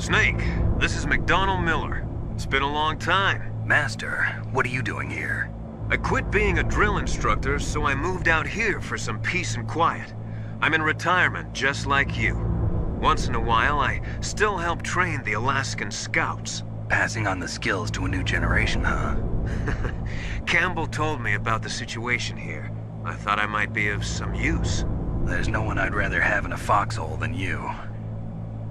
Snake, this is McDonald Miller. It's been a long time. Master, what are you doing here? I quit being a drill instructor, so I moved out here for some peace and quiet. I'm in retirement, just like you. Once in a while, I still help train the Alaskan Scouts. Passing on the skills to a new generation, huh? Campbell told me about the situation here. I thought I might be of some use. There's no one I'd rather have in a foxhole than you.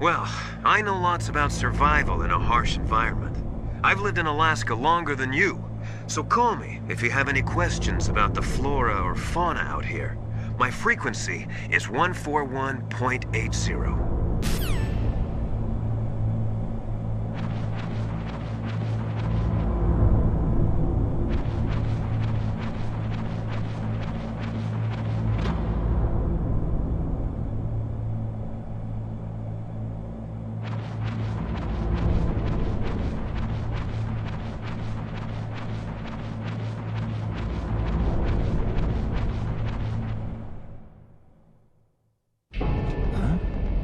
Well, I know lots about survival in a harsh environment. I've lived in Alaska longer than you, so call me if you have any questions about the flora or fauna out here. My frequency is 141.80.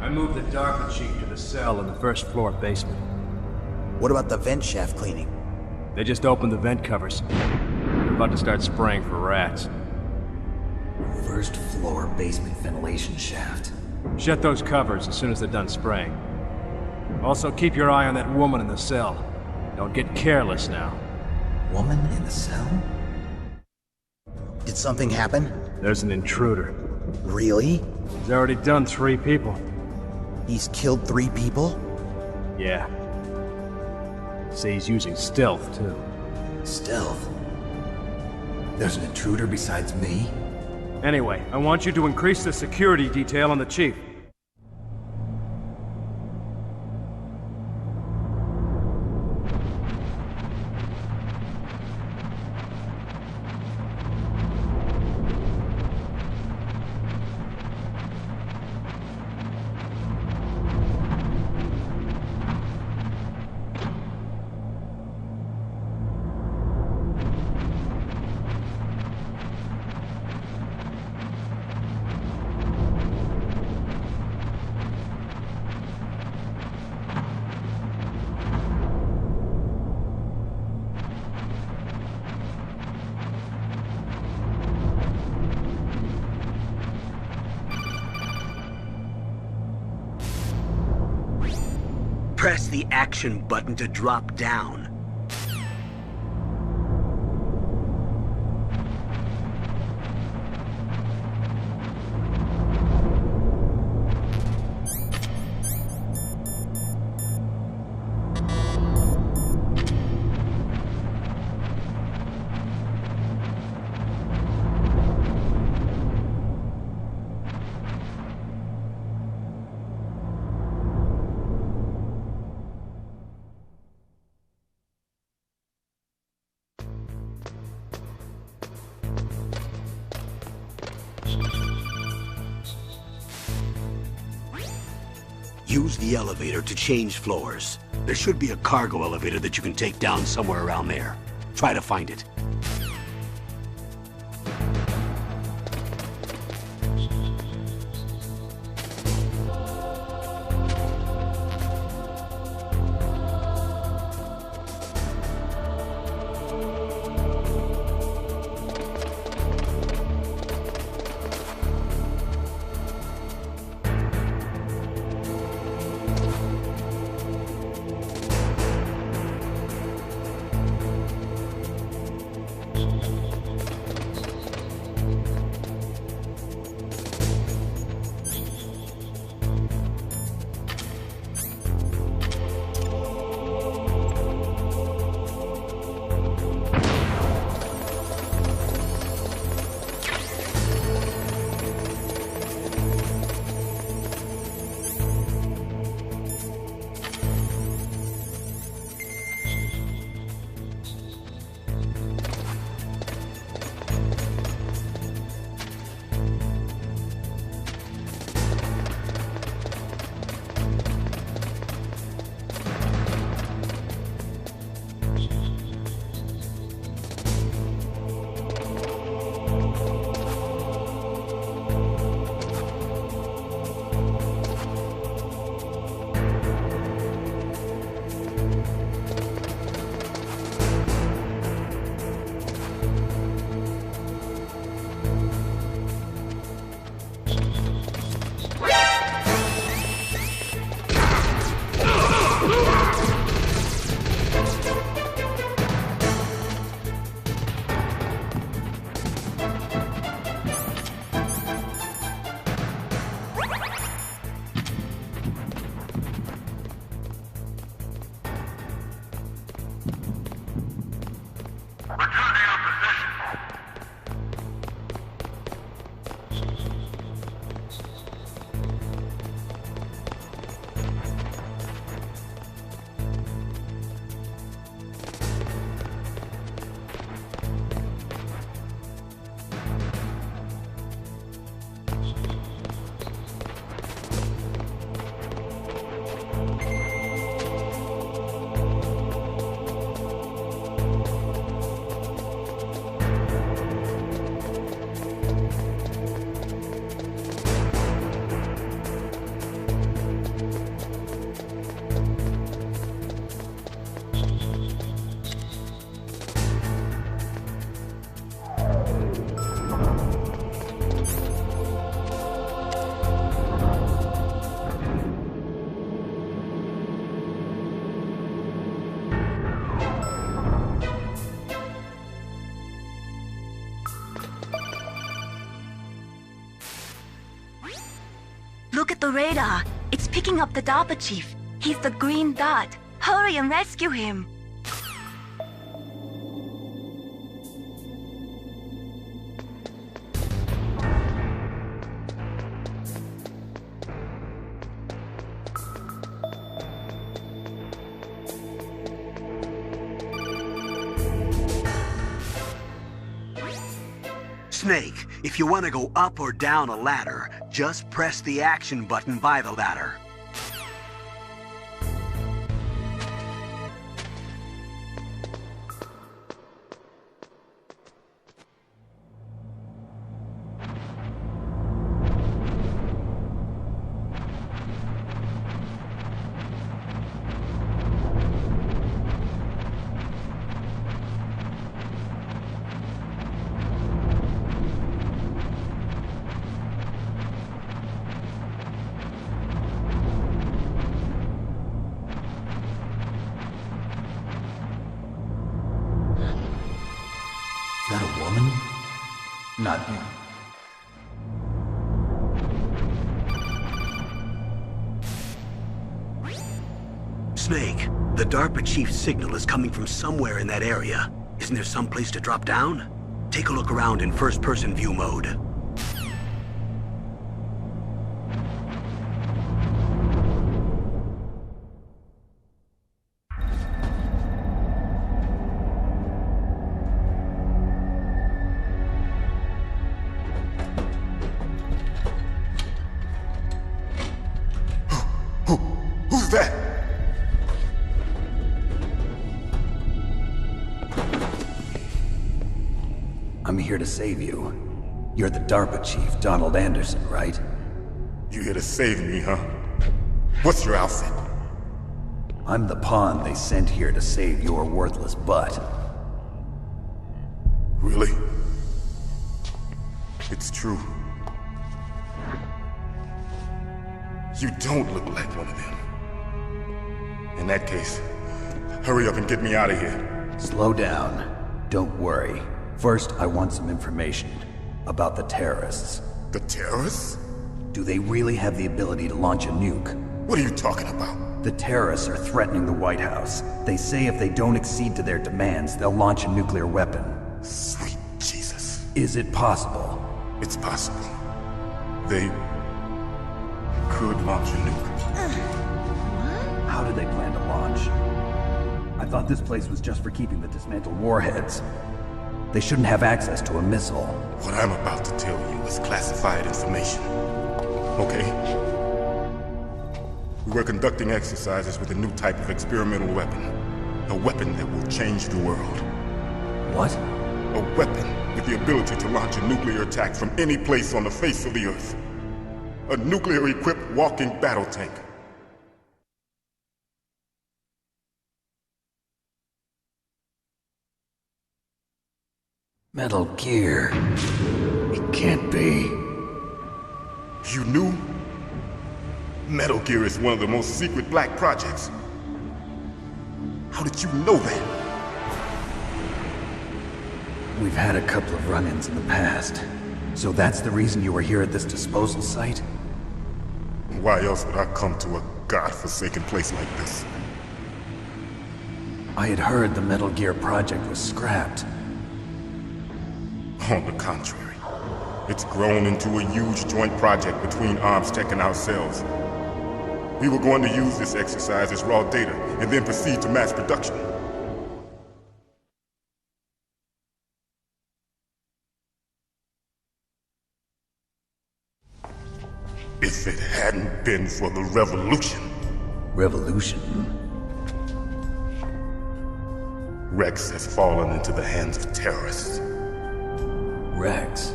I moved the DARPA chief to the cell in the first floor basement. What about the vent shaft cleaning? They just opened the vent covers. They're about to start spraying for rats. First floor basement ventilation shaft. Shut those covers as soon as they're done spraying. Also, keep your eye on that woman in the cell. Don't get careless now. Woman in the cell? Did something happen? There's an intruder. Really? He's already done 3 people. He's killed 3 people? Yeah. See, he's using stealth, too. Stealth? There's an intruder besides me? Anyway, I want you to increase the security detail on the chief. Press the action button to drop down. Use the elevator to change floors. There should be a cargo elevator that you can take down somewhere around there. Try to find it. the radar. It's picking up the DARPA chief. He's the green dot. Hurry and rescue him. Snake, if you want to go up or down a ladder, just press the action button by the ladder. Is that a woman? Not you. Snake, the DARPA chief's signal is coming from somewhere in that area. Isn't there some place to drop down? Take a look around in first-person view mode. Who's that? I'm here to save you. You're the DARPA chief, Donald Anderson, right? You here to save me, huh? What's your outfit? I'm the pawn they sent here to save your worthless butt. Really? It's true. You don't look like one of them. In that case, hurry up and get me out of here. Slow down. Don't worry. First, I want some information about the terrorists. The terrorists? Do they really have the ability to launch a nuke? What are you talking about? The terrorists are threatening the White House. They say if they don't accede to their demands, they'll launch a nuclear weapon. Sweet Jesus. Is it possible? It's possible. They could launch a nuke. How do they plan to launch? I thought this place was just for keeping the dismantled warheads. They shouldn't have access to a missile. What I'm about to tell you is classified information. Okay? We were conducting exercises with a new type of experimental weapon. A weapon that will change the world. What? A weapon with the ability to launch a nuclear attack from any place on the face of the Earth. A nuclear-equipped walking battle tank. Metal Gear. It can't be. You knew? Metal Gear is one of the most secret black projects. How did you know that? We've had a couple of run-ins in the past. So that's the reason you were here at this disposal site? Why else would I come to a godforsaken place like this? I had heard the Metal Gear project was scrapped. On the contrary, it's grown into a huge joint project between ArmsTech and ourselves. We were going to use this exercise as raw data and then proceed to mass production. If it hadn't been for the revolution... Revolution? Rex has fallen into the hands of terrorists. Rex?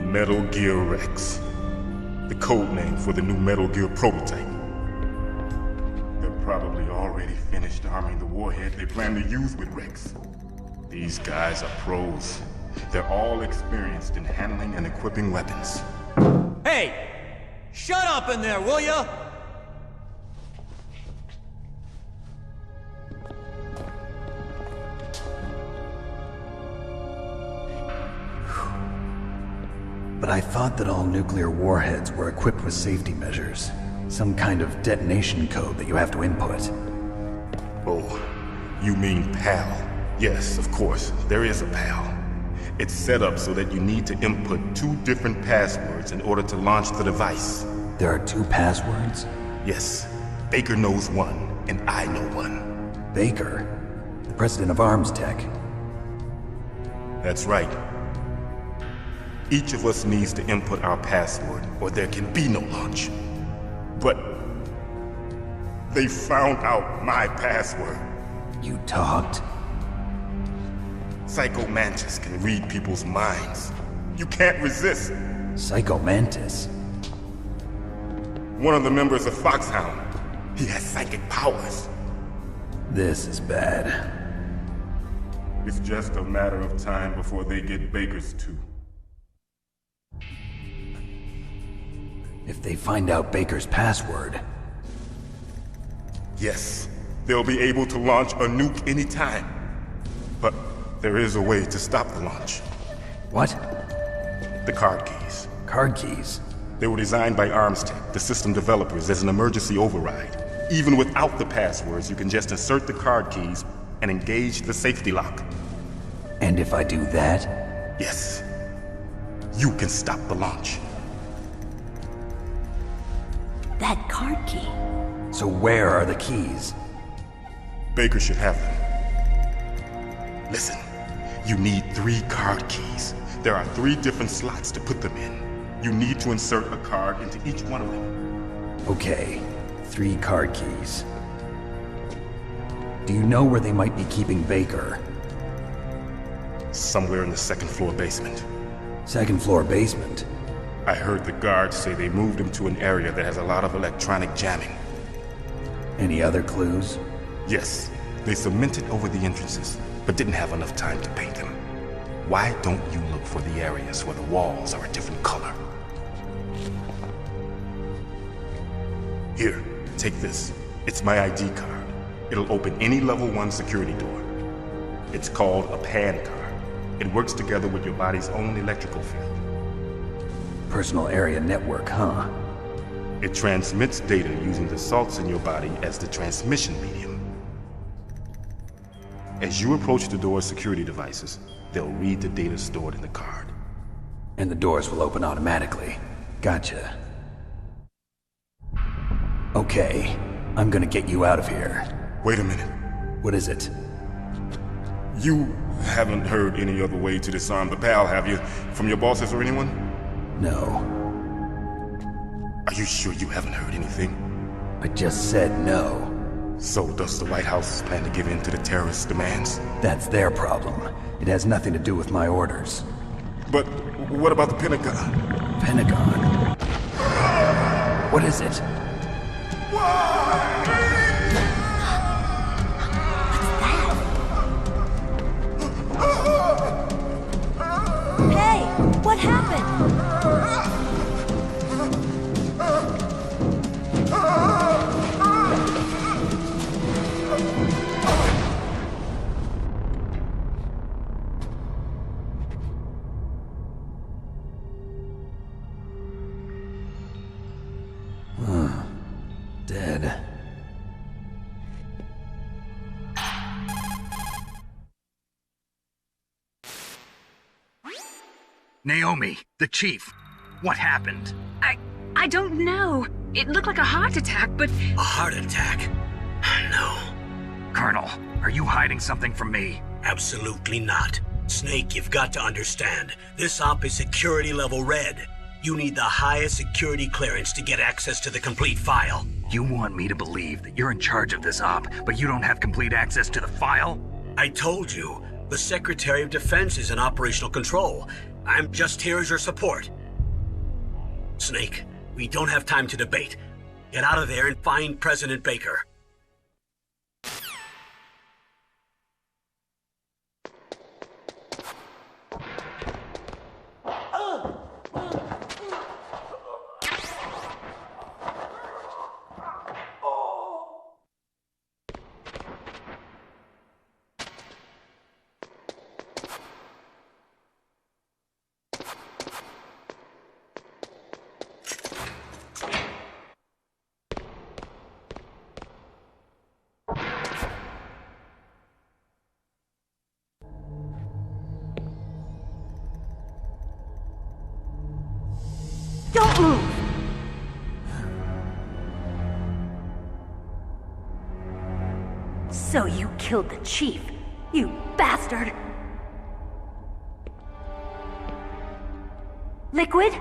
Metal Gear Rex. The code name for the new Metal Gear prototype. They're probably already finished arming the warhead they plan to use with Rex. These guys are pros. They're all experienced in handling and equipping weapons. Hey! Shut up in there, will ya? But I thought that all nuclear warheads were equipped with safety measures. Some kind of detonation code that you have to input. Oh, you mean PAL? Yes, of course, there is a PAL. It's set up so that you need to input 2 different passwords in order to launch the device. There are 2 passwords? Yes, Baker knows one, and I know one. Baker? The president of Arms Tech. That's right. Each of us needs to input our password, or there can be no launch. But they found out my password. You talked? Psycho Mantis can read people's minds. You can't resist. Psycho Mantis? One of the members of Foxhound. He has psychic powers. This is bad. It's just a matter of time before they get Baker's too. If they find out Baker's password... Yes, they'll be able to launch a nuke anytime. But there is a way to stop the launch. What? The card keys. Card keys? They were designed by Arms Tech, the system developers, as an emergency override. Even without the passwords, you can just insert the card keys and engage the safety lock. And if I do that? Yes. You can stop the launch. That card key. So where are the keys? Baker should have them. Listen, you need 3 card keys. There are 3 different slots to put them in. You need to insert a card into each one of them. Okay, 3 card keys. Do you know where they might be keeping Baker? Somewhere in the 2nd floor basement. 2nd floor basement? I heard the guards say they moved him to an area that has a lot of electronic jamming. Any other clues? Yes, they cemented over the entrances, but didn't have enough time to paint them. Why don't you look for the areas where the walls are a different color? Here, take this. It's my ID card. It'll open any level 1 security door. It's called a PAN card. It works together with your body's own electrical field. Personal area network, huh? It transmits data using the salts in your body as the transmission medium. As you approach the door's security devices, they'll read the data stored in the card. And the doors will open automatically. Gotcha. Okay, I'm gonna get you out of here. Wait a minute. What is it? You haven't heard any other way to disarm the PAL, have you? From your bosses or anyone? No. Are you sure you haven't heard anything? I just said no. So does the White House plan to give in to the terrorists' demands? That's their problem. It has nothing to do with my orders. But what about the Pentagon? Pentagon? What is it? Hey, what happened? Dead. Naomi, the chief. What happened? I don't know. It looked like a heart attack, but... A heart attack? No. Colonel, are you hiding something from me? Absolutely not. Snake, you've got to understand. This op is security level red. You need the highest security clearance to get access to the complete file. You want me to believe that you're in charge of this op, but you don't have complete access to the file? I told you, the Secretary of Defense is in operational control. I'm just here as your support. Snake, we don't have time to debate. Get out of there and find President Baker. Don't move! So you killed the chief, you bastard! Liquid?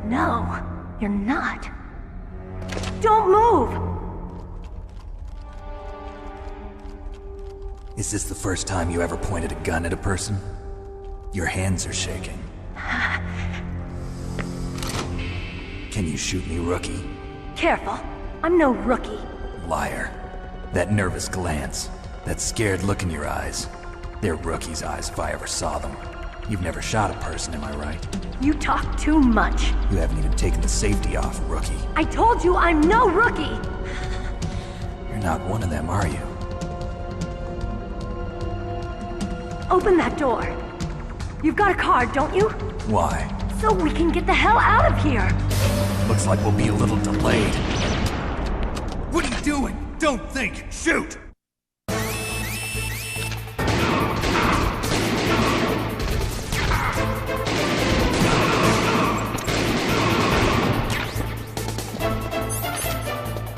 No, you're not. Don't move! Is this the first time you ever pointed a gun at a person? Your hands are shaking. Can you shoot me, rookie? Careful, I'm no rookie. Liar. That nervous glance, that scared look in your eyes. They're rookie's eyes if I ever saw them. You've never shot a person, am I right? You talk too much. You haven't even taken the safety off, rookie. I told you I'm no rookie! You're not one of them, are you? Open that door. You've got a card, don't you? Why? So we can get the hell out of here! Looks like we'll be a little delayed. What are you doing? Don't think! Shoot!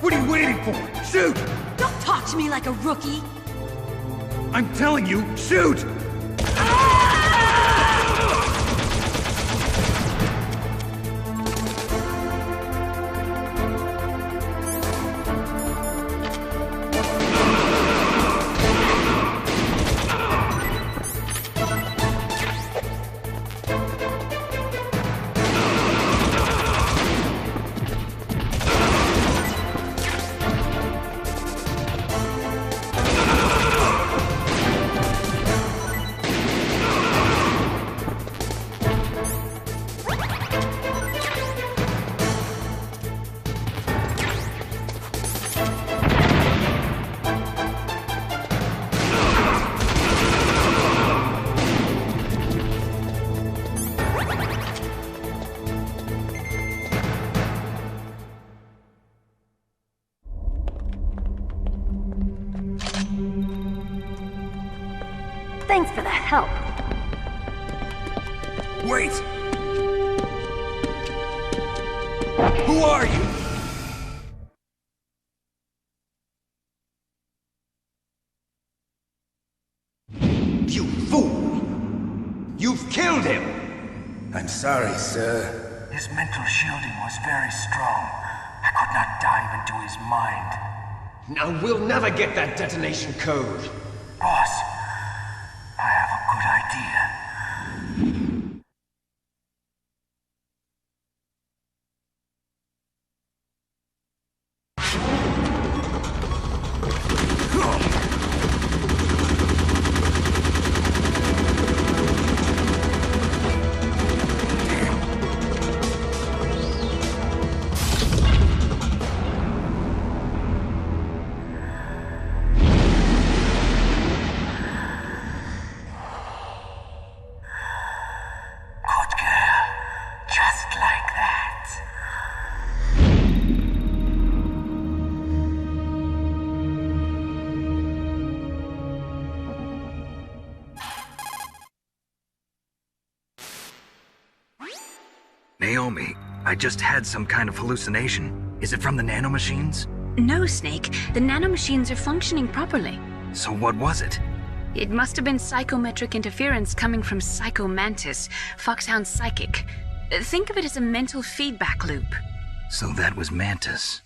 What are you waiting for? Shoot! Don't talk to me like a rookie! I'm telling you, shoot! Thanks for the help. Wait! Who are you? You fool! You've killed him! I'm sorry, sir. His mental shielding was very strong. I could not dive into his mind. Now we'll never get that detonation code. Boss, I have a good idea. Naomi, I just had some kind of hallucination. Is it from the nanomachines? No, Snake. The nanomachines are functioning properly. So what was it? It must have been psychometric interference coming from Psycho Mantis, Foxhound's psychic. Think of it as a mental feedback loop. So that was Mantis.